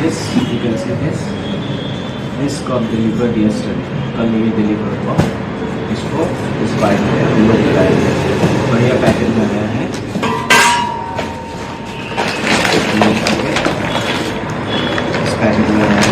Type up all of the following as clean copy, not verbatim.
This you can see this got delivered yesterday. कल ये deliver हुआ, इसको इस बाइक पे हम लोग लगाएंगे। बढ़िया पैकेज में आया है, इस पैकेज में आया है।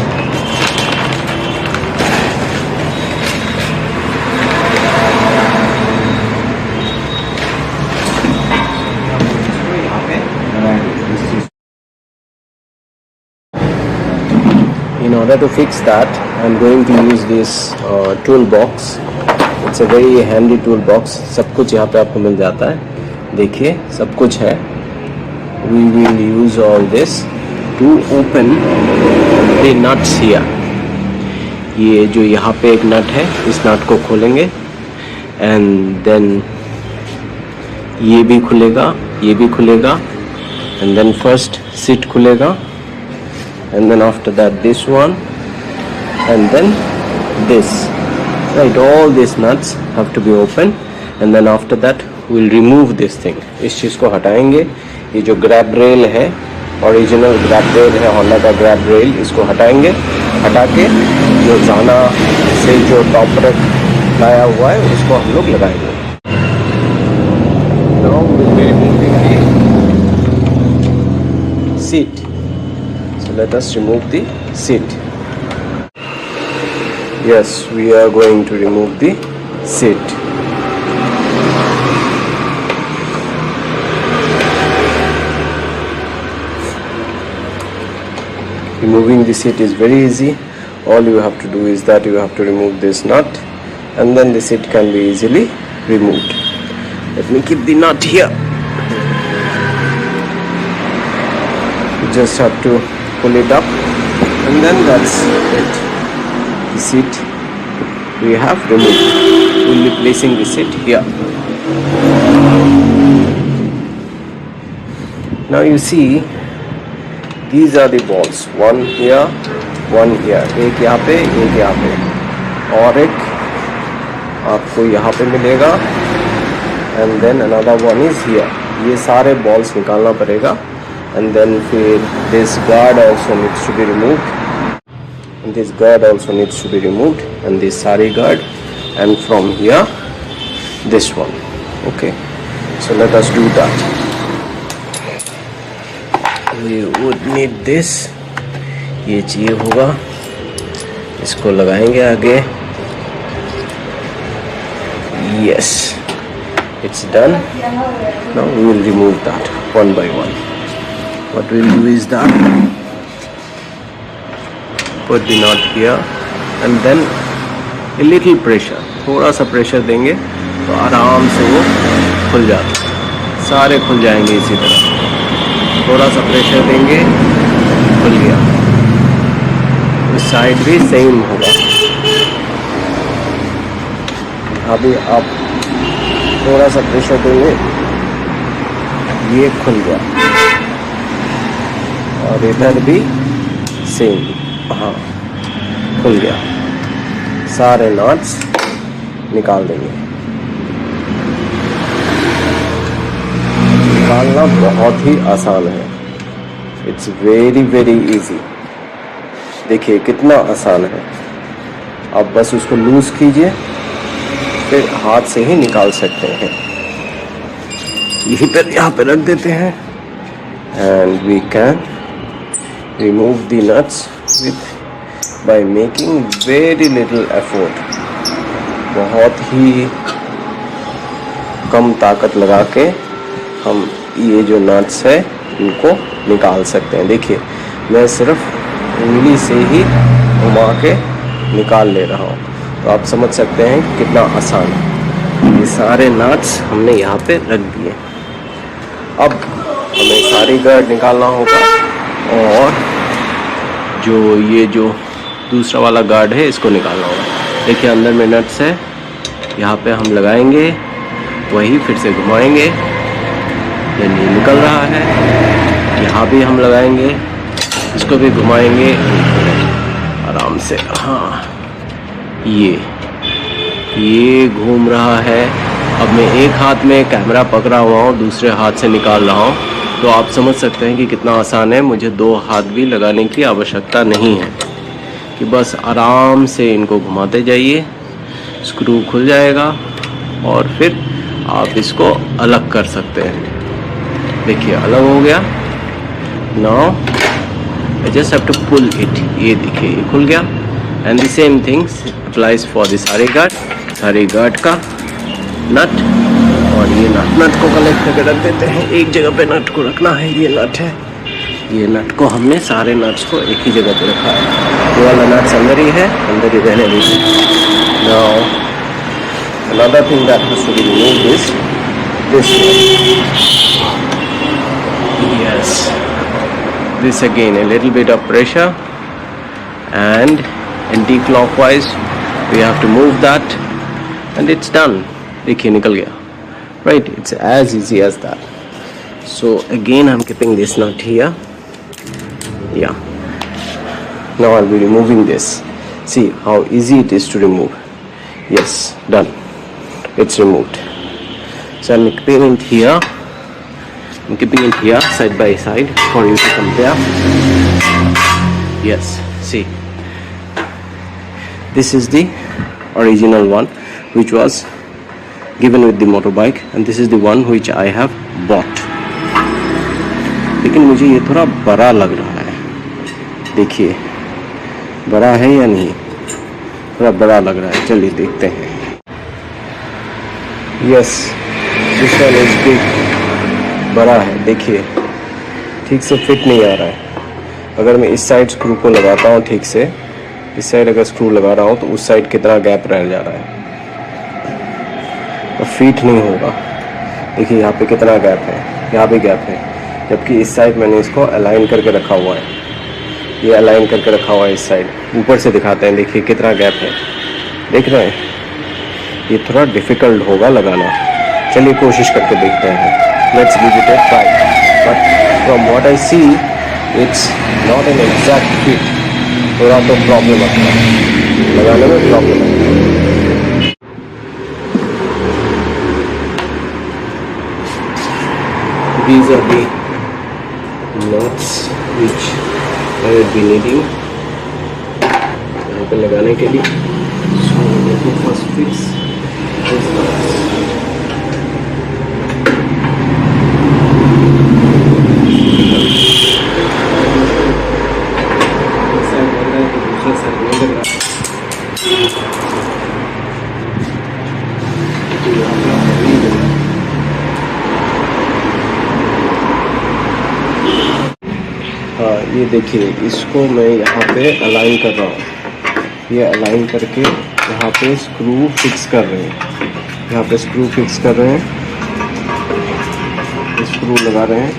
In order to fix that, I'm going to use this toolbox. It's a very handy toolbox. सब कुछ यहाँ पे आपको मिल जाता है। देखिए सब कुछ है। We will use all this to open the nuts here. ये जो यहाँ पे एक नट है, इस नट को खोलेंगे and then ये भी खुलेगा, ये भी खुलेगा and then first seat खुलेगा and then after that this one and then this, right? All these nuts have to be open and then after that we'll remove this thing. इस चीज़ को हटाएंगे। ये जो ग्रैब रेल है, original grab rail है, Honda का grab rail, इसको हटाएंगे। हटा के जो जाना से जो टॉप रेक लाया हुआ है उसको हम लोग लगाएंगे। Now we'll be removing the seat. Let us remove the seat. Yes, we are going to remove the seat. Removing the seat is very easy. All you have to do is that you have to remove this nut and then the seat can be easily removed. Let me keep the nut here. You just have to pull it up and then that's it. The seat we have removed. We'll be placing the seat here. Now you see these are the balls, one here, one here. एक यहाँ पे, एक यहाँ पे और एक आपको यहाँ पे मिलेगा and then another one is here. ये सारे balls निकालना पड़ेगा and then this guard also needs to be removed and this guard also needs to be removed and this sari guard and from here this one. Okay, so let us do that. We would need this. ये चाहिए होगा, इसको लगाएंगे आगे। Yes, it's done. Now we will remove that one by one. What we'll do is that put the knot here and then a little pressure, थोड़ा सा pressure देंगे तो आराम से वो खुल जाता है। सारे खुल जाएंगे इसी तरह। थोड़ा सा प्रेशर देंगे, खुल गया। इस साइड भी सेम होगा। अभी आप थोड़ा सा प्रेशर देंगे, ये खुल गया और इधर भी सेम, हाँ खुल गया। सारे नॉट्स निकाल देंगे। निकालना बहुत ही आसान है। It's very very easy. देखिए कितना आसान है। आप बस उसको लूज कीजिए, फिर हाथ से ही निकाल सकते हैं। यहीं पर यहाँ पे रख देते हैं and we can remove the nuts by making very little effort. बहुत ही कम ताकत लगा के हम ये जो नट्स है इनको निकाल सकते हैं। देखिए मैं सिर्फ उंगली से ही घुमा के निकाल ले रहा हूँ, तो आप समझ सकते हैं कितना आसान है। ये सारे नट्स हमने यहाँ पे रख दिए। अब हमें सारी गार्ड निकालना होगा और जो दूसरा वाला गार्ड है इसको निकालना होगा। देखिए अंदर में नट्स है, यहाँ पे हम लगाएंगे, वही फिर से घुमाएंगे, ये निकल रहा है। यहाँ भी हम लगाएंगे, इसको भी घुमाएंगे आराम से। हाँ ये घूम रहा है। अब मैं एक हाथ में कैमरा पकड़ा हुआ हूँ, दूसरे हाथ से निकाल रहा हूँ। तो आप समझ सकते हैं कि कितना आसान है। मुझे 2 हाथ भी लगाने की आवश्यकता नहीं है, कि बस आराम से इनको घुमाते जाइए, स्क्रू खुल जाएगा और फिर आप इसको अलग कर सकते हैं। देखिए अलग हो गया। Now I just have to pull it. ये देखिए ये खुल गया। And the same things applies for the सारे गार्ड का नट। और ये नट को कलेक्ट करके रख देते हैं। एक जगह पे नट को रखना है। ये नट है, ये नट को हमने सारे नट्स को एक ही जगह पे रखा है। ये वाला नट्स अंदर ही है, अंदर ही रहने दीजिए। Now another thing that has to be removed is this one. Yes, this again a little bit of pressure and anti-clockwise we have to move that and it's done. देखिए निकल गया, right? It's as easy as that. So again I'm keeping this nut here. Yeah, now I'll be removing this. See how easy it is to remove. Yes, done. It's removed. So I'm keeping it here. I'm keeping it here side by side for you to compare. Yes, see, this is the original one which was given with the motorbike and this is the one which I have bought. लेकिन मुझे ये थोड़ा बड़ा लग रहा है। देखिए बड़ा है या नहीं, थोड़ा बड़ा लग रहा है। चलिए देखते हैं। Yes, this one is big, बड़ा है। देखिए ठीक से फिट नहीं आ रहा है। अगर मैं इस साइड स्क्रू को लगाता हूँ ठीक से, इस साइड अगर स्क्रू लगा रहा हूँ तो उस साइड कितना गैप रह जा रहा है, तो फिट नहीं होगा। देखिए यहाँ पे कितना गैप है, यहाँ भी गैप है, जबकि इस साइड मैंने इसको अलाइन करके रखा हुआ है। ये अलाइन करके रखा हुआ है इस साइड। ऊपर से दिखाते हैं, देखिए कितना गैप है, देख रहे हैं? ये थोड़ा डिफ़िकल्ट होगा लगाना। चलिए कोशिश करके देखते हैं। Let's give it a try. But from what I see it's not an exact fit. थोड़ा तो प्रॉब्लम आता है, लगाने में प्रॉब्लम है। These are the nuts which I will be needing यहाँ पे लगाने के लिए। So let me first fix these nuts. एक साइड लग रहा है तो दूसरा साइड नहीं लग रहा है। तो यहाँ पे नहीं लग रहा है। हाँ ये देखिए, इसको मैं यहाँ पे अलाइन कर रहा हूँ। ये अलाइन करके यहाँ पे स्क्रू फिक्स कर रहे हैं। यहाँ पे स्क्रू फिक्स कर रहे हैं, स्क्रू लगा रहे हैं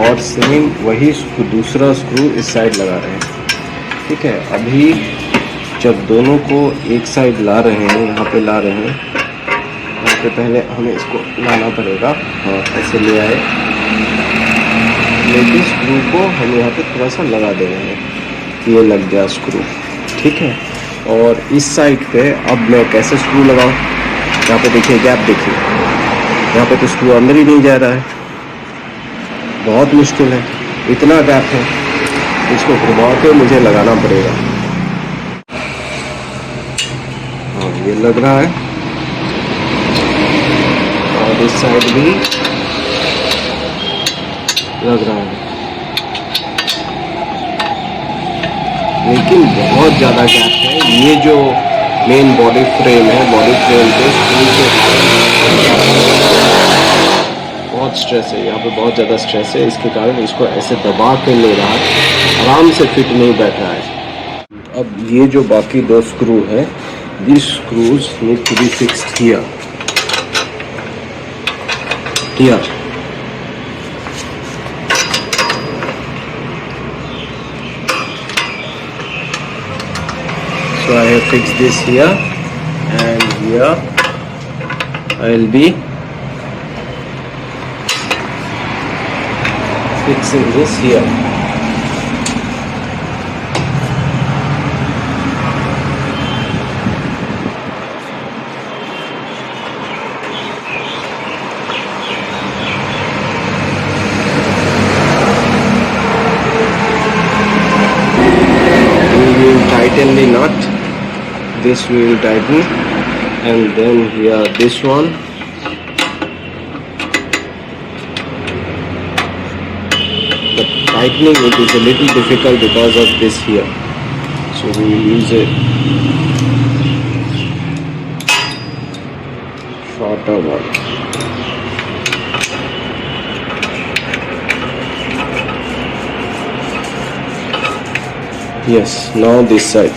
और सेम वही दूसरा स्क्रू इस साइड लगा रहे हैं। ठीक है, अभी जब दोनों को एक साइड ला रहे हैं, यहाँ पे ला रहे हैं, यहाँ पे पहले हमें इसको लाना पड़ेगा। हाँ ऐसे ले आए, लेकिन स्क्रू को हम यहाँ पे थोड़ा सा लगा दे रहे हैं। ये लग गया स्क्रू, ठीक है। और इस साइड पे अब मैं कैसे स्क्रू लगाऊं? यहाँ पे देखिए गैप, देखिए यहाँ पे तो स्क्रू अंदर ही नहीं जा रहा है। बहुत मुश्किल है, इतना गैप है, इसको घुमा के मुझे लगाना पड़ेगा। हाँ ये लग रहा है, और इस साइड भी लग रहा है, लेकिन बहुत ज़्यादा गैप है। ये जो मेन बॉडी फ्रेम है, बॉडी फ्रेम पे स्क्रू के बहुत स्ट्रेस है, यहाँ पे बहुत ज़्यादा स्ट्रेस है। इसके कारण इसको ऐसे दबा के ले रहा है, आराम से फिट नहीं बैठ रहा है। अब ये जो बाकी 2 स्क्रू है, these screws need to be fixed here. So I have fixed this here, and here I will be fixing this here. secondly nut, this we will tighten, and then here this one. But tightening it is a little difficult because of this here, so we will use a shorter one. Yes, now this side.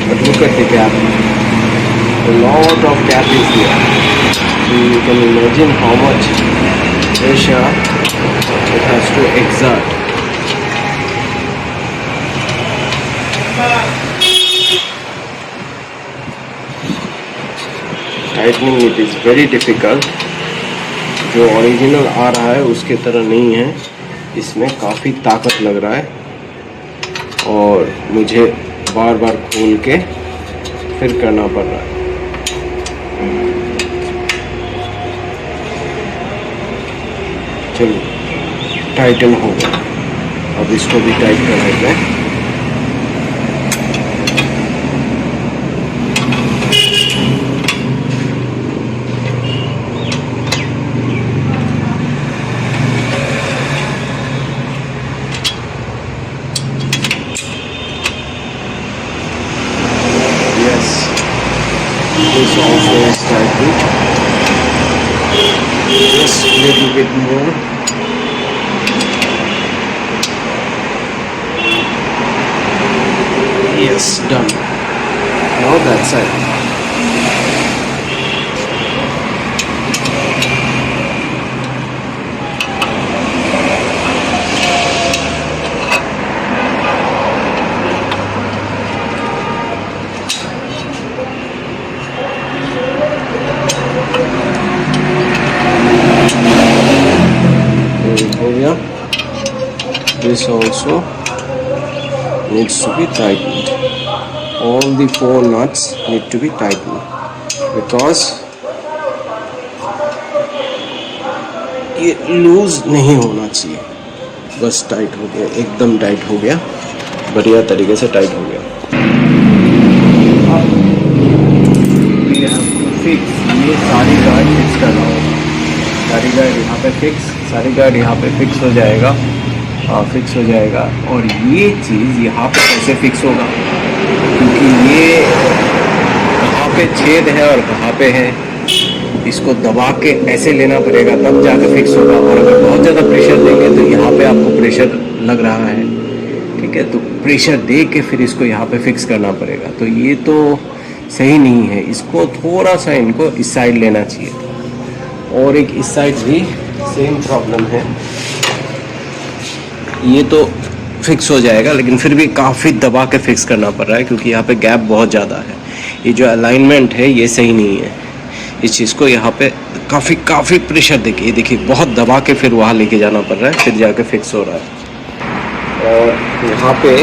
But look at the gap. A lot of gap is here. So you can imagine how much pressure it has to exert. Tightening it is very difficult. जो original आ रहा है उसके तरह नहीं है, इसमें काफ़ी ताकत लग रहा है और मुझे बार बार खोल के फिर करना पड़ रहा है। चलो टाइटन हो गया, अब इसको भी टाइट कर लेते हैं। This also is tightened. Just a little bit more. Yes, done. Now that side. This also needs to be tightened. All the 4 nuts need to be tightened because ये लूज नहीं होना चाहिए। बस टाइट हो गया, एकदम टाइट हो गया, बढ़िया तरीके से टाइट हो गया। We have to fix, ये सारी गार्ड फिक्स करना होगा। सारी गार्ड यहाँ पे फिक्स, सारी गार्ड यहाँ पे फिक्स हो जाएगा, फिक्स हो जाएगा। और ये चीज़ यहाँ पे कैसे फिक्स होगा, क्योंकि ये कहाँ पे छेद है और कहाँ पे है, इसको दबा के ऐसे लेना पड़ेगा तब जाके फिक्स होगा। और अगर बहुत ज़्यादा प्रेशर देंगे तो यहाँ पे आपको प्रेशर लग रहा है, ठीक है, तो प्रेशर दे के फिर इसको यहाँ पे फिक्स करना पड़ेगा। तो ये तो सही नहीं है, इसको थोड़ा सा इनको इस साइड लेना चाहिए। और एक इस साइड भी सेम प्रॉब्लम है, ये तो फिक्स हो जाएगा लेकिन फिर भी काफ़ी दबा के फिक्स करना पड़ रहा है क्योंकि यहाँ पे गैप बहुत ज़्यादा है। ये जो अलाइनमेंट है ये सही नहीं है, इस चीज़ को यहाँ पे काफ़ी प्रेशर देके, ये देखिए बहुत दबा के फिर वहाँ लेके जाना पड़ रहा है, फिर जाके फिक्स हो रहा है। और यहाँ पे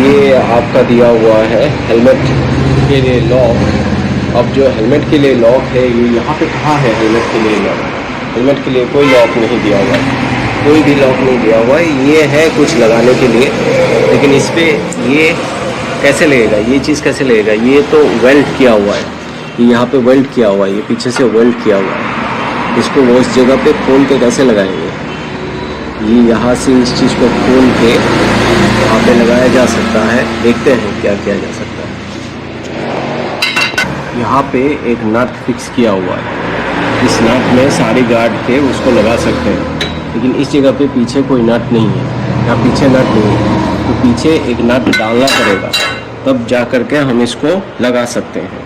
ये आपका दिया हुआ है हेलमेट के लिए लॉक। अब जो हेलमेट के लिए लॉक है ये यहाँ पे कहाँ है हेलमेट के लिए लॉक? हेलमेट के लिए कोई लॉक नहीं दिया हुआ है, कोई भी लॉक नहीं दिया हुआ है। ये है कुछ लगाने के लिए, लेकिन इस पर ये कैसे लगेगा, ये चीज़ कैसे लगेगा? ये तो वेल्ड किया हुआ है, ये यहाँ पे वेल्ड किया हुआ है, ये पीछे से वेल्ड किया हुआ है। इसको वो उस जगह पे खोल के कैसे लगाएंगे? ये यहाँ से इस चीज़ को खोल के वहाँ पे लगाया जा सकता है। देखते हैं क्या किया जा सकता है। यहाँ पे एक नट फिक्स किया हुआ है, इस नट में सारी गार्ड के उसको लगा सकते हैं, लेकिन इस जगह पे पीछे कोई नट नहीं है, यहाँ पीछे नट नहीं है, तो पीछे एक नट डालना पड़ेगा तब जा कर के हम इसको लगा सकते हैं।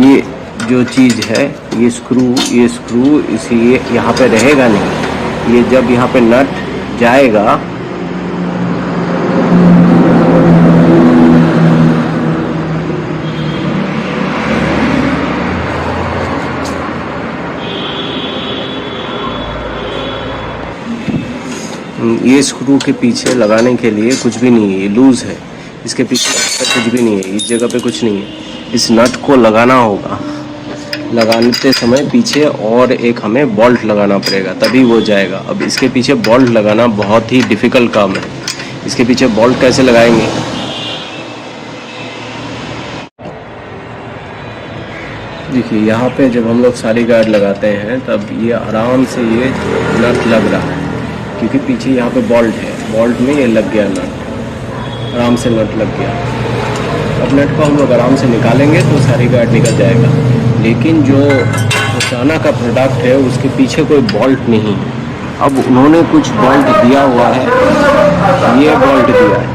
ये जो चीज़ है ये स्क्रू इसलिए यहाँ पे रहेगा नहीं, ये जब यहाँ पे नट जाएगा ये स्क्रू के पीछे लगाने के लिए कुछ भी नहीं है, ये लूज़ है, इसके पीछे कुछ भी नहीं है, इस जगह पे कुछ नहीं है। इस नट को लगाना होगा। लगाते समय पीछे और एक हमें बोल्ट लगाना पड़ेगा, तभी वो जाएगा। अब इसके पीछे बोल्ट लगाना बहुत ही डिफ़िकल्ट काम है। इसके पीछे बोल्ट कैसे लगाएंगे? देखिए यहाँ पे जब हम लोग सारी गार्ड लगाते हैं तब ये आराम से ये नट लग रहा है, क्योंकि पीछे यहाँ पे बोल्ट है, बोल्ट में ये लग गया नट, आराम से नट लग गया। अब नट को हम लोग आराम से निकालेंगे तो सारी गार्ड निकल जाएगा। लेकिन जो ओसाना का प्रोडक्ट है उसके पीछे कोई बोल्ट नहीं है। अब उन्होंने कुछ बोल्ट दिया हुआ है, ये बोल्ट दिया है,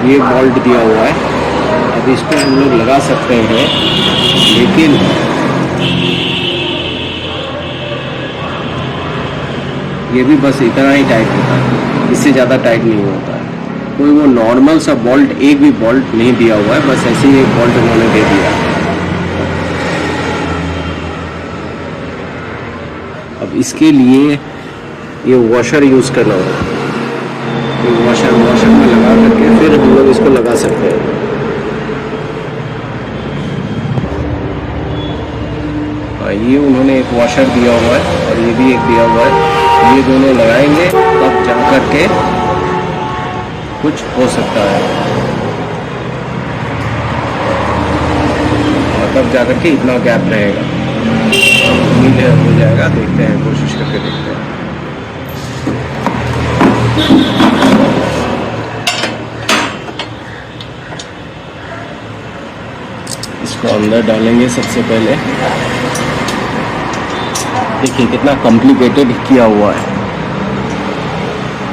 ये बोल्ट दिया हुआ है। अब इसको हम लोग लगा सकते हैं, लेकिन ये भी बस इतना ही टाइट होता है, इससे ज़्यादा टाइट नहीं होता है। कोई वो नॉर्मल सा बोल्ट, एक भी बोल्ट नहीं दिया हुआ है, बस ऐसे ही एक बोल्ट उन्होंने दे दिया। अब इसके लिए ये वॉशर यूज़ करना होगा, ये वॉशर में लगा करके फिर हम लोग इसको लगा सकते हैं। ये उन्होंने एक वॉशर दिया हुआ है और ये भी एक दिया हुआ है, ये दोनों लगाएंगे तब जा कर के कुछ हो सकता है, और तब जा कर के इतना गैप रहेगा। उम्मीद है हो जाएगा, देखते हैं, कोशिश करके देखते हैं। इसको अंदर डालेंगे सबसे पहले। देखिए कितना कॉम्प्लिकेटेड किया हुआ है,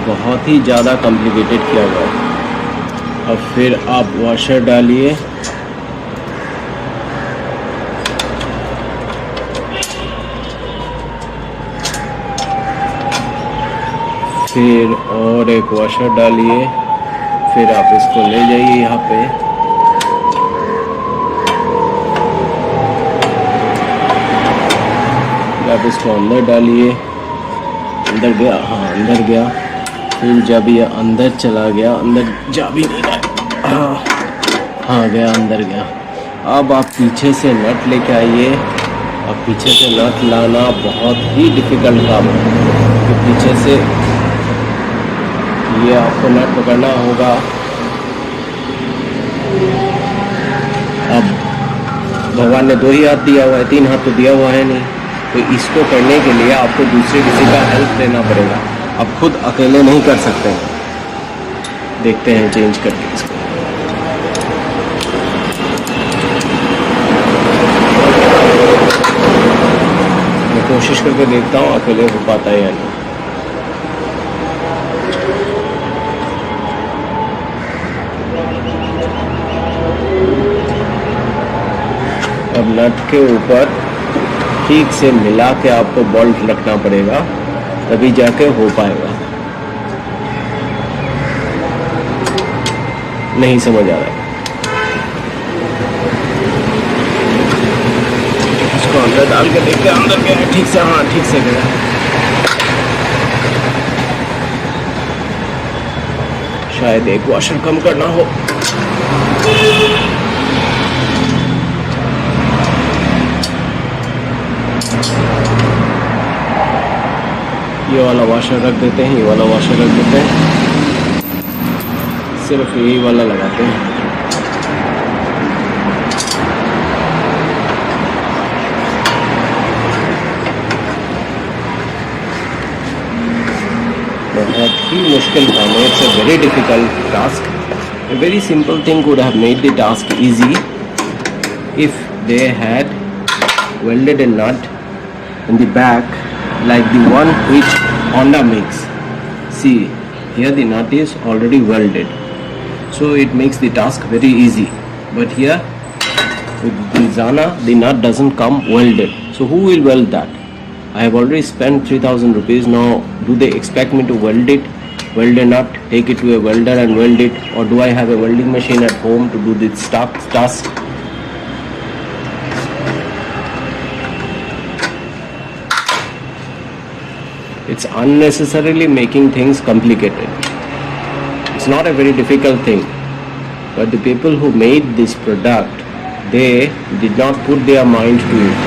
बहुत ही ज़्यादा कॉम्प्लिकेटेड किया हुआ है। अब फिर आप वॉशर डालिए, फिर और एक वॉशर डालिए, फिर आप इसको ले जाइए यहाँ पे, आप इसको अंदर डालिए। अंदर गया, हाँ अंदर गया। फिर जब ये अंदर चला गया, अंदर जा भी नहीं रहा, हाँ गया, अंदर गया। अब आप पीछे से नट लेके आइए। अब पीछे से नट लाना बहुत ही डिफ़िकल्ट काम है, तो पीछे से ये आपको नट पकड़ना होगा। अब भगवान ने 2 ही हाथ दिया हुआ है, 3 हाथ तो दिया हुआ है नहीं, तो इसको करने के लिए आपको दूसरे किसी का हेल्प लेना पड़ेगा, आप खुद अकेले नहीं कर सकते हैं। देखते हैं चेंज करके इसको। मैं कोशिश करके देखता हूँ अकेले हो पाता है या नहीं। अब नट के ऊपर ठीक से मिला के आपको बोल्ट रखना पड़ेगा, तभी जाके हो पाएगा। नहीं समझ आ रहा है, इसको अंदर डाल के देखते हैं, अंदर गया ठीक से, हाँ ठीक से गया। शायद एक वॉशर कम करना हो। ये वाला वॉशर रख देते हैं, ये वाला वॉशर रख देते हैं, सिर्फ यही वाला लगाते हैं। बहुत ही मुश्किल काम है, it's a very difficult task. A very simple thing could have made the task easy if they had welded a nut in the back like the one which Honda makes. See, here the nut is already welded, so it makes the task very easy. But here with the Zana, the nut doesn't come welded. So who will weld that? I have already spent 3,000 rupees. Now do they expect me to weld it? Weld a nut, take it to a welder and weld it, or do I have a welding machine at home to do this task? It's unnecessarily making things complicated. It's not a very difficult thing. but the people who made this product, they did not put their mind to it.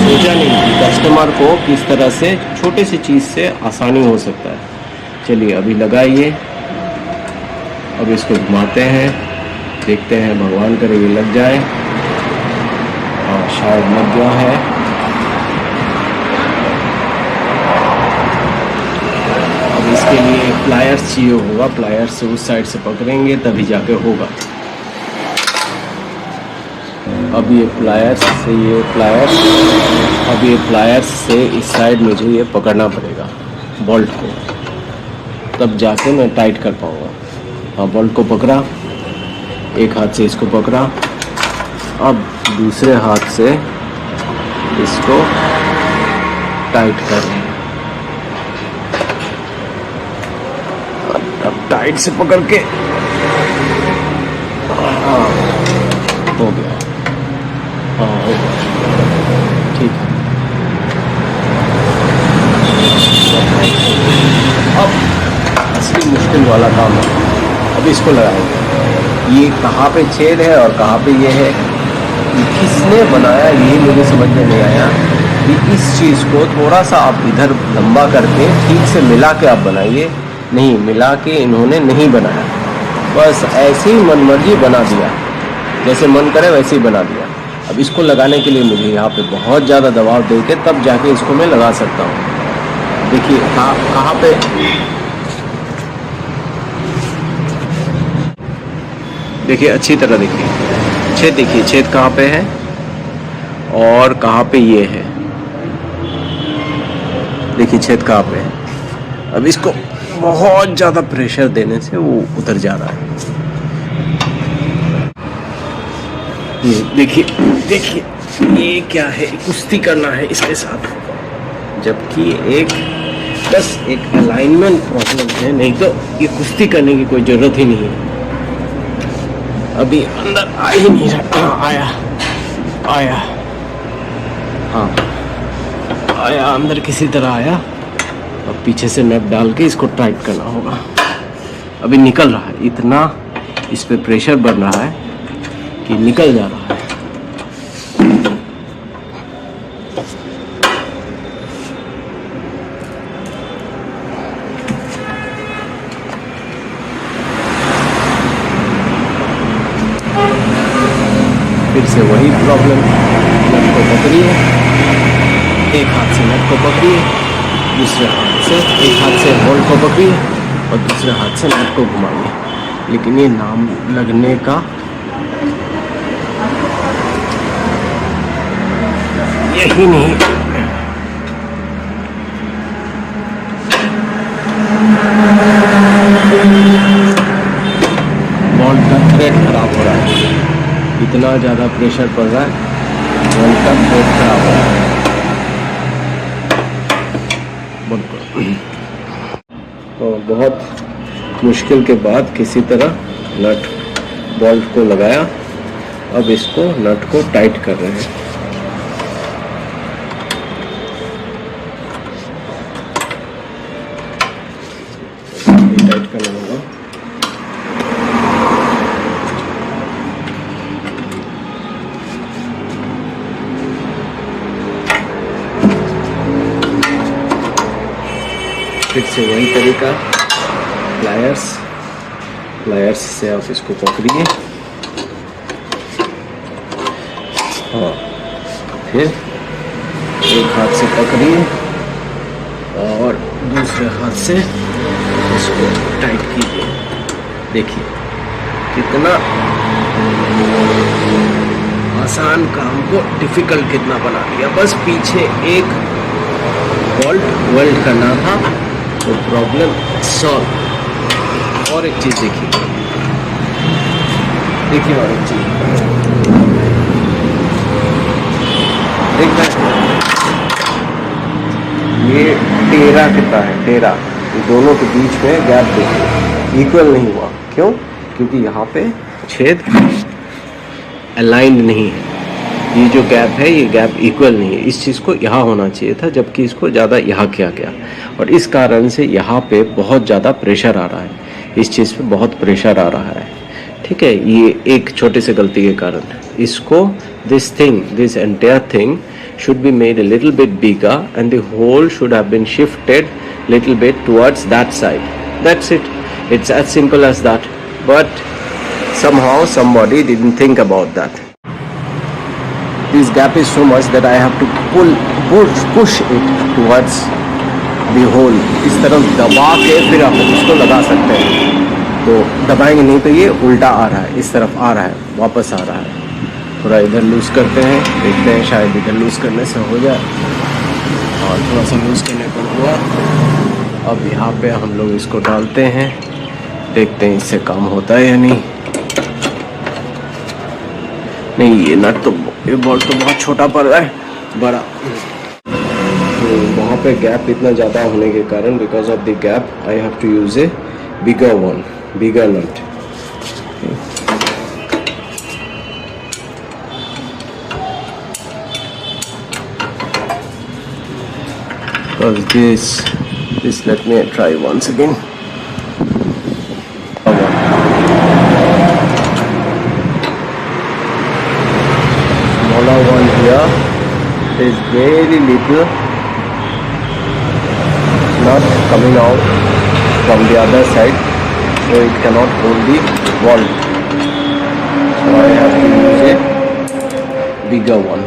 सोचा नहीं कि customer को किस तरह से छोटे सी चीज़ से आसानी हो सकता है। चलिए अभी लगाइए, अब इसको घुमाते हैं, देखते हैं, भगवान करे ये लग जाए। और शायद लग गया है। अब इसके लिए प्लायर्स चाहिए होगा, प्लायर्स से उस साइड से पकड़ेंगे तभी जाके होगा। अब ये प्लायर्स से इस साइड मुझे ये पकड़ना पड़ेगा बोल्ट को, तब जाके मैं टाइट कर पाऊँगा। हाँ, बोल्ट को पकड़ा, एक हाथ से इसको पकड़ा, अब दूसरे हाथ से इसको टाइट कर रहे हैं। अब टाइट से पकड़ के, हाँ हो गया, हाँ हो गया, ठीक है। अब असली मुश्किल वाला काम है, अब इसको लगाएंगे। ये कहाँ पे छेद है और कहाँ पे ये है, किसने बनाया ये मुझे समझ में नहीं आया। कि इस चीज़ को थोड़ा सा आप इधर लंबा करके ठीक से मिला के आप बनाइए, नहीं मिला के इन्होंने नहीं बनाया, बस ऐसे ही मनमर्जी बना दिया, जैसे मन करे वैसे ही बना दिया। अब इसको लगाने के लिए मुझे यहाँ पे बहुत ज़्यादा दबाव दे के तब जाके इसको मैं लगा सकता हूँ। देखिए कहाँ पे, देखिए अच्छी तरह देखिए छेद, देखिए छेद कहाँ पे है और कहाँ पे ये है, देखिए छेद कहाँ पे है। अब इसको बहुत ज़्यादा प्रेशर देने से वो उतर जा रहा है। ये देखिए ये क्या है, कुश्ती करना है इसके साथ, जबकि बस एक अलाइनमेंट प्रॉब्लम है, नहीं तो ये कुश्ती करने की कोई ज़रूरत ही नहीं है। अभी अंदर आ ही नहीं रहा, आया, हाँ आया, अंदर किसी तरह आया। अब पीछे से नट डाल के इसको टाइट करना होगा। अभी निकल रहा है, इतना इस पे प्रेशर बढ़ रहा है कि निकल जा रहा है। फिर से वही प्रॉब्लम, नट को पकड़िए, एक हाथ से नट को पकड़िए, दूसरे हाथ से, एक हाथ से बोल्ट को पकड़िए और दूसरे हाथ से नट को घुमाइए। लेकिन ये नाम लगने का यही नहीं, बोल्ट का थ्रेड खराब हो रहा है, इतना ज़्यादा प्रेशर पड़ रहा है, बोल्ट का थ्रेड खराब हो रहा है। तो बहुत मुश्किल के बाद किसी तरह नट बोल्ट को लगाया। अब इसको नट को टाइट कर रहे हैं। टाइट करना होगा। फिर से वही तरीका, प्लायर्स से आप इसको पकड़िए, हाँ फिर एक हाथ से पकड़िए और दूसरे हाथ से इसको टाइट कीजिए। देखिए कितना आसान काम को डिफिकल्ट कितना बना दिया। बस पीछे एक वेल्ड करना था तो प्रॉब्लम सॉल्व। और एक चीज़ देखिए और एक चीज़ देखना, ये टेरा कितना है, टेरा, ये दोनों के बीच में गैप देखिए इक्वल नहीं हुआ। क्यों? क्योंकि यहाँ पे छेद अलाइंड नहीं है, ये जो गैप है ये गैप इक्वल नहीं है। इस चीज़ को यहाँ होना चाहिए था, जबकि इसको ज़्यादा यहाँ किया गया और इस कारण से यहाँ पे बहुत ज़्यादा प्रेशर आ रहा है, इस चीज़ पे बहुत प्रेशर आ रहा है। ठीक है, ये एक छोटे से गलती के कारण इसको this entire thing should be made a little bit bigger and the hole should have been shifted little bit towards that side. That's it. It's as simple as that. But somehow somebody didn't think about that. This gap is so much that I have to push it towards the hole. इस तरफ दबा के फिर आप इसको लगा सकते हैं. तो दबाएंगे नहीं तो ये उल्टा आ रहा है, इस तरफ आ रहा है, वापस आ रहा है. थोड़ा इधर लूज़ करते हैं, देखते हैं शायद इधर लूज़ करने से हो जाए. और थोड़ा सा लूज़ करने पर हुआ. अब यहाँ पे हम लोग इसको डालते हैं, देखते हैं इससे काम होता है या नहीं. नहीं, ये नट तो, ये बोल्ट तो बहुत छोटा पड़ रहा है, बड़ा. तो वहाँ पे गैप इतना ज़्यादा होने के कारण, because of the gap I have to use a bigger one, bigger nut. Because this let me try once again. Smaller one here. There is very little not coming out from the other side, so it cannot hold the bolt. So I have to use a bigger one.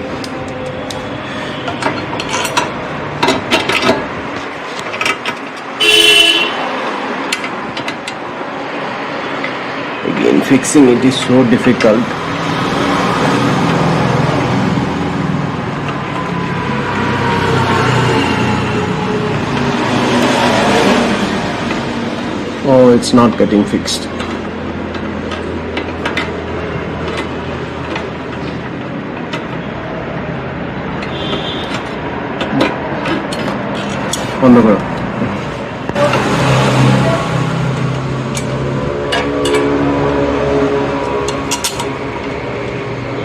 Again, fixing it is so difficult. Oh, it's not getting fixed. On the ground.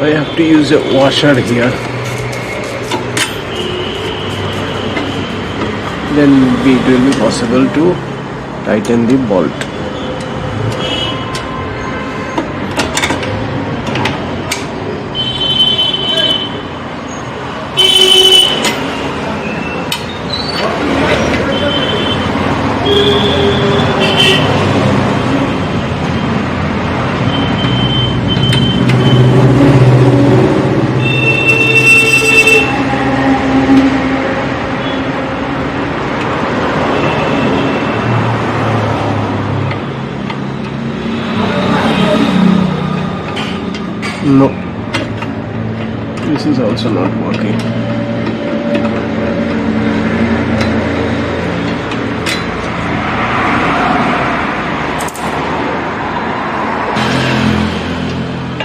I have to use a washer here. Then it will be possible to tighten the bolt. No, this is also not working.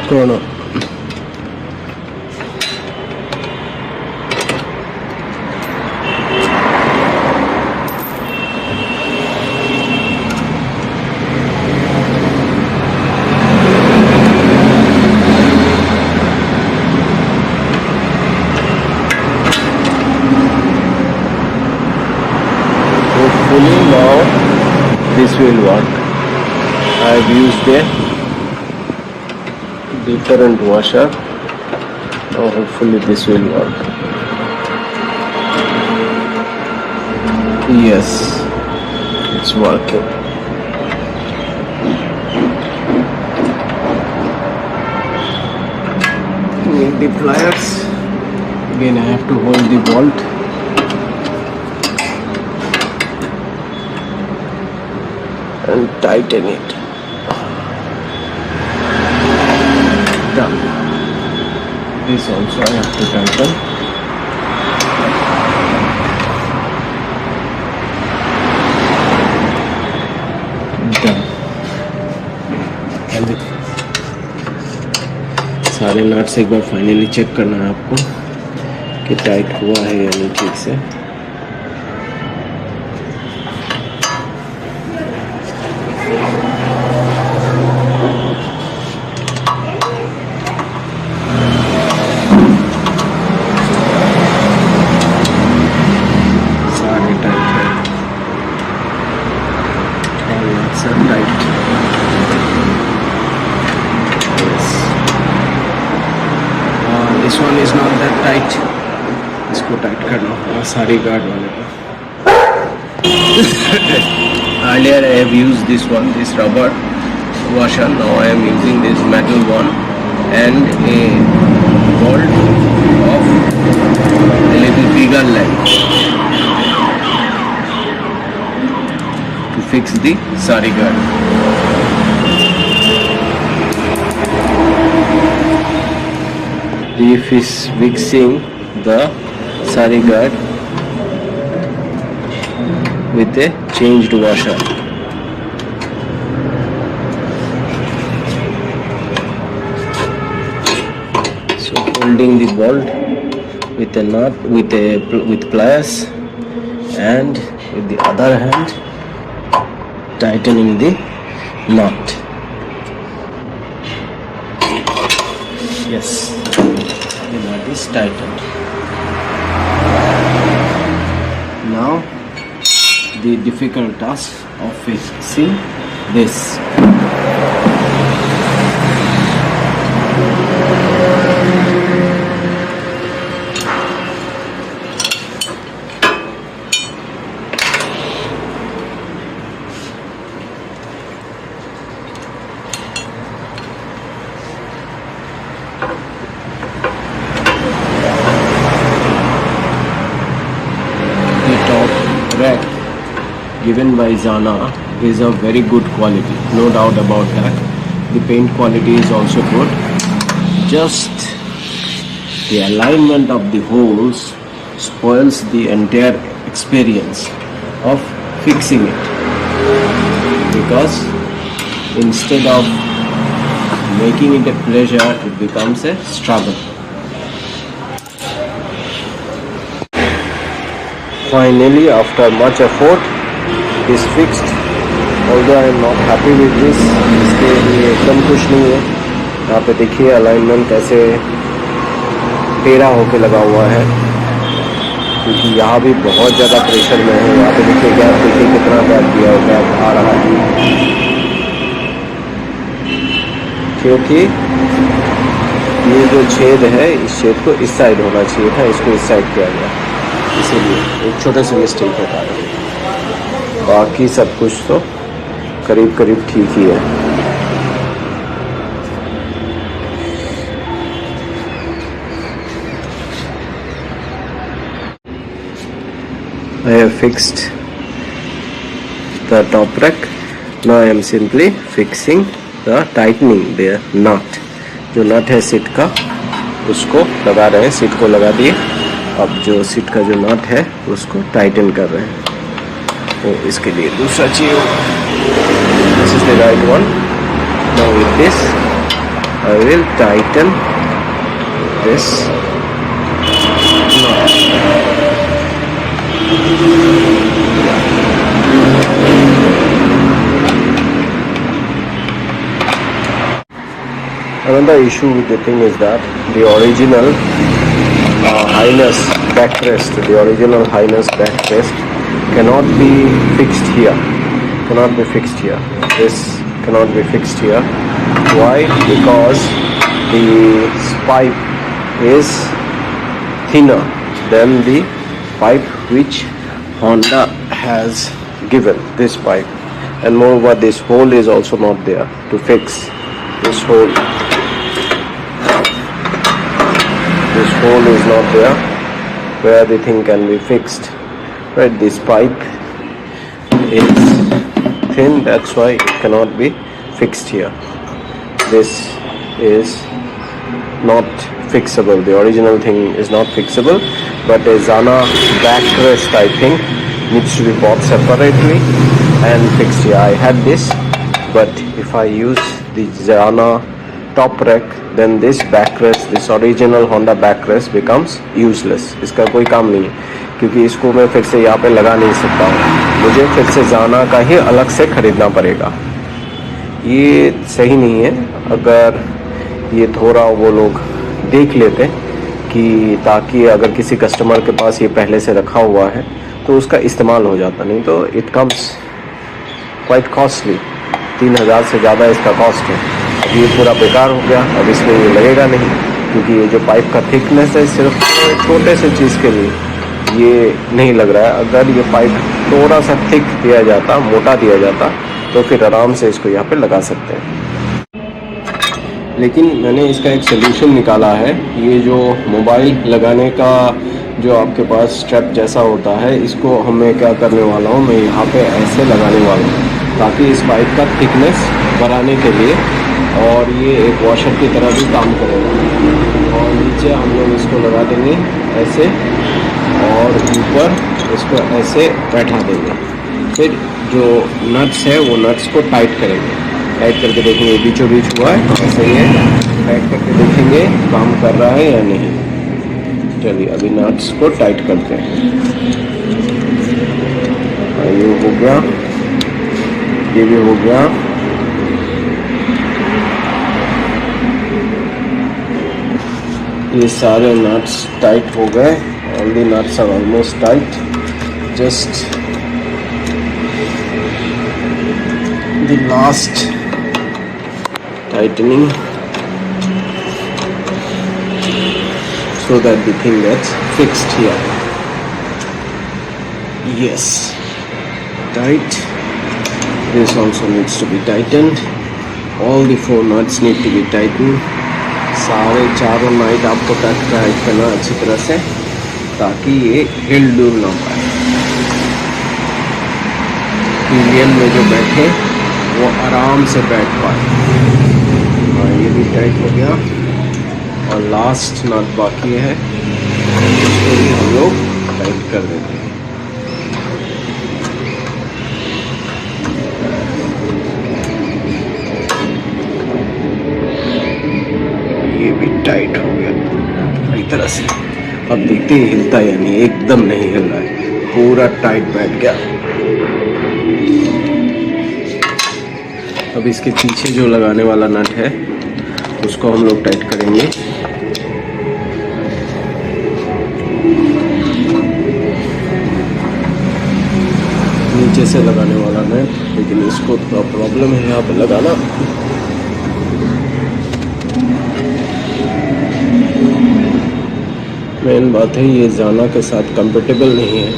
Corner. Hopefully now this will work. I have used a different washer. Now hopefully this will work. Yes, it's working. Need the pliers. Again I have to hold the bolt. And tighten it. Done. This also I have to tighten. Done. And सारे nuts एक बार finally check करना है आपको कि tight हुआ है या नहीं ठीक से. टाइट, इसको टाइट करना होगा सारी गार्ड वाले को। Earlier I have used this one, this rubber washer. Now I am using this metal one and a bolt of a little bigger length to fix the sari guard. If is fixing the sari guard with a changed washer. So holding the bolt with a nut, with pliers, and with the other hand tightening the nut. Yes, the nut is tightened. Now the difficult task of fixing this. The top rack given by Zana is of very good quality, no doubt about that. The paint quality is also good. Just the alignment of the holes spoils the entire experience of fixing it, because instead of making it a pleasure, it becomes a struggle. Finally, after much effort, is fixed. Although I am not happy with this, इसके लिए एकदम खुश नहीं है। यहाँ पे देखिए alignment ऐसे टेढ़ा होके लगा हुआ है, क्योंकि यहाँ भी बहुत ज़्यादा प्रेशर में है। यहाँ पे देखिए गैप, देखिए कितना गैप दिया है, गैप आ रहा है, क्योंकि ये जो छेद है, इस छेद को इस साइड होना चाहिए था, इसको इस साइड किया गया, इसीलिए एक छोटे से मिस्टेक होता है। बाकी सब कुछ तो करीब करीब ठीक ही है। I have fixed the top rack. Now I am simply fixing the tightening the nut. जो नट है सीट का, उसको लगा रहे हैं, सीट को लगा दिए। अब जो सीट का जो नट है उसको टाइटन कर रहे हैं। तो इसके लिए दूसरा चाहिए, this is the right one. Now with this I will Titan this nut. Another issue with the thing is that the original highness backrest, cannot be fixed here. This cannot be fixed here. Why? Because the pipe is thinner than the pipe which Honda has given, this pipe. And moreover, this hole is also not there to fix this hole. This hole is not there where the thing can be fixed. Right, this pipe is thin, that's why it cannot be fixed here. This is not fixable. The original thing is not fixable, but a Zana backrest, I think, needs to be bought separately and fixed here. I had this, but if I use the Zana top rack, then this backrest, this original Honda backrest becomes useless. इसका कोई काम नहीं है, क्योंकि इसको मैं फिर से यहाँ पे लगा नहीं सकता हूँ। मुझे फिर से Zana का ही अलग से खरीदना पड़ेगा। ये सही नहीं है। अगर ये थोड़ा वो लोग देख लेते कि, ताकि अगर किसी कस्टमर के पास ये पहले से रखा हुआ है तो उसका इस्तेमाल हो जाता, नहीं तो इट कम्स क्वाइट कॉस्टली। 3000 से ज़्यादा इसका कॉस्ट है। अब ये पूरा बेकार हो गया, अब इसमें ये लगेगा नहीं। क्योंकि ये जो पाइप का थिकनेस है सिर्फ छोटे से चीज़ के लिए ये नहीं लग रहा है। अगर ये पाइप थोड़ा सा थिक दिया जाता, मोटा दिया जाता, तो फिर आराम से इसको यहाँ पे लगा सकते हैं। लेकिन मैंने इसका एक सोल्यूशन निकाला है। ये जो मोबाइल लगाने का जो आपके पास स्ट्रैप जैसा होता है, इसको हमें क्या करने वाला हूँ, मैं यहाँ पे ऐसे लगाने वाला हूँ ताकि इस पाइप का थिकनेस बढ़ाने के लिए, और ये एक वॉशर की तरह भी काम करेगा। और नीचे हम लोग इसको लगा देंगे ऐसे, और ऊपर इसको ऐसे बैठा देंगे। फिर जो नट्स है वो नट्स को टाइट करेंगे। टाइट करके देखेंगे बीचों बीच हुआ है, ऐसे ही है। टाइट करके देखेंगे काम कर रहा है या नहीं। चलिए अभी नट्स को टाइट करते हैं। ये हो गया, ये भी हो गया। ये सारे नट्स टाइट हो गए। All the nuts are almost tight. Just the last tightening so that the thing gets fixed here. Yes, tight. This also needs to be tightened. All the 4 nuts need to be tightened. सारे चारों नाट आपको tight करना अच्छी तरह से, ताकि ये हिल डुल ना पाए। पिलियन में जो बैठे वो आराम से बैठ पाए। ये भी टाइट हो गया, और लास्ट नट बाकी है, इसको भी हम लोग टाइट कर देते हैं। ये भी टाइट हो गया पूरी तरह से। अब देखते हैं हिलता या नहीं। एकदम नहीं हिल रहा है, पूरा टाइट बैठ गया। अब इसके पीछे जो लगाने वाला नट है उसको हम लोग टाइट करेंगे। नीचे से लगाने वाला नट, लेकिन इसको थोड़ा प्रॉब्लम है यहाँ पे लगाना। मेन बात है ये जाना के साथ कंफर्टेबल नहीं है।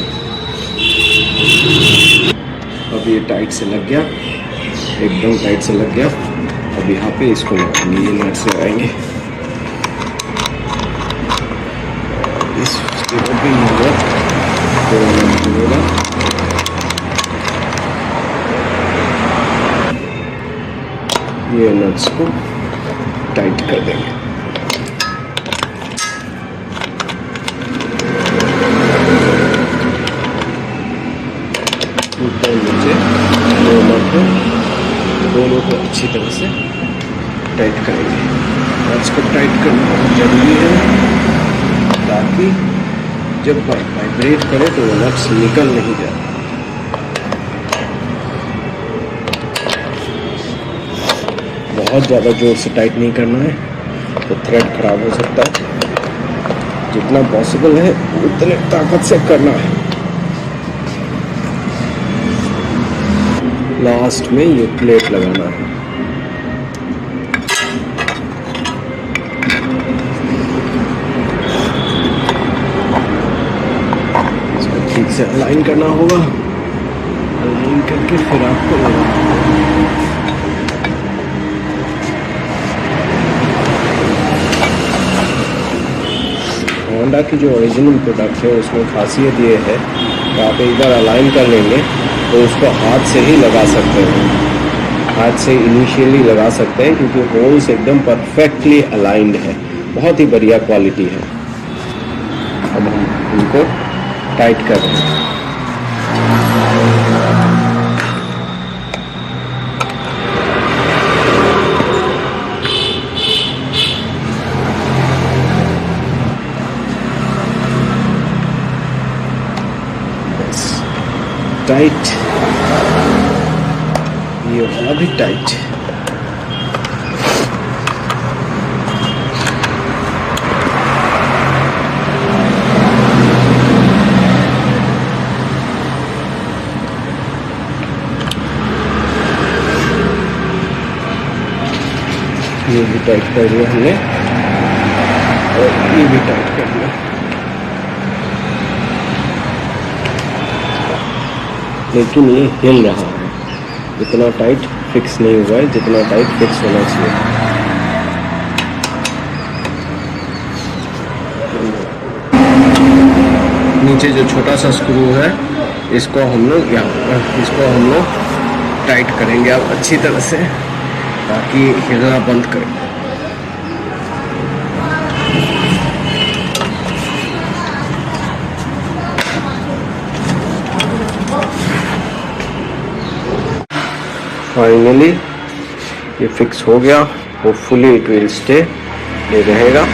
अब ये टाइट से लग गया, एकदम टाइट से लग गया। अब यहाँ पे इसको लगाएंगे, ये नट्स लगाएंगे। इस भी होगा ये नट्स को टाइट कर देंगे। ऊपर नीचे दोनों को अच्छी तरह से टाइट करेंगे। नट्स को टाइट करना बहुत ज़रूरी है, ताकि जब वाइब्रेट करे तो वो नट्स निकल नहीं जाए। बहुत ज़्यादा जोर से टाइट नहीं करना है, तो थ्रेड खराब हो सकता है। जितना पॉसिबल है उतने ताकत से करना है। लास्ट में ये प्लेट लगाना है। इसको ठीक से अलाइन करना होगा। अलाइन करके फिर आपको लगाना होगा। होंडा की जो ओरिजिनल प्रोडक्ट है उसमें खासियत ये है कि आप एक बार अलाइन कर लेंगे तो उसको हाथ से ही लगा सकते हैं। हाथ से इनिशियली लगा सकते हैं, क्योंकि होल्स एकदम परफेक्टली अलाइंड है। बहुत ही बढ़िया क्वालिटी है। अब हम इनको टाइट कर रहे हैं। टाइट, ये वाला भी टाइट। ये भी टाइट कर दिया हमने। और ये भी टाइट कर दिया, लेकिन ये हिल रहा है। इतना टाइट फिक्स नहीं हुआ है जितना टाइट फिक्स होना चाहिए। नीचे जो छोटा सा स्क्रू है इसको हम लोग टाइट करेंगे अब अच्छी तरह से, ताकि हिलना बंद करे। फाइनली ये फिक्स हो गया। होपफुली इट विल स्टे, ये रहेगा।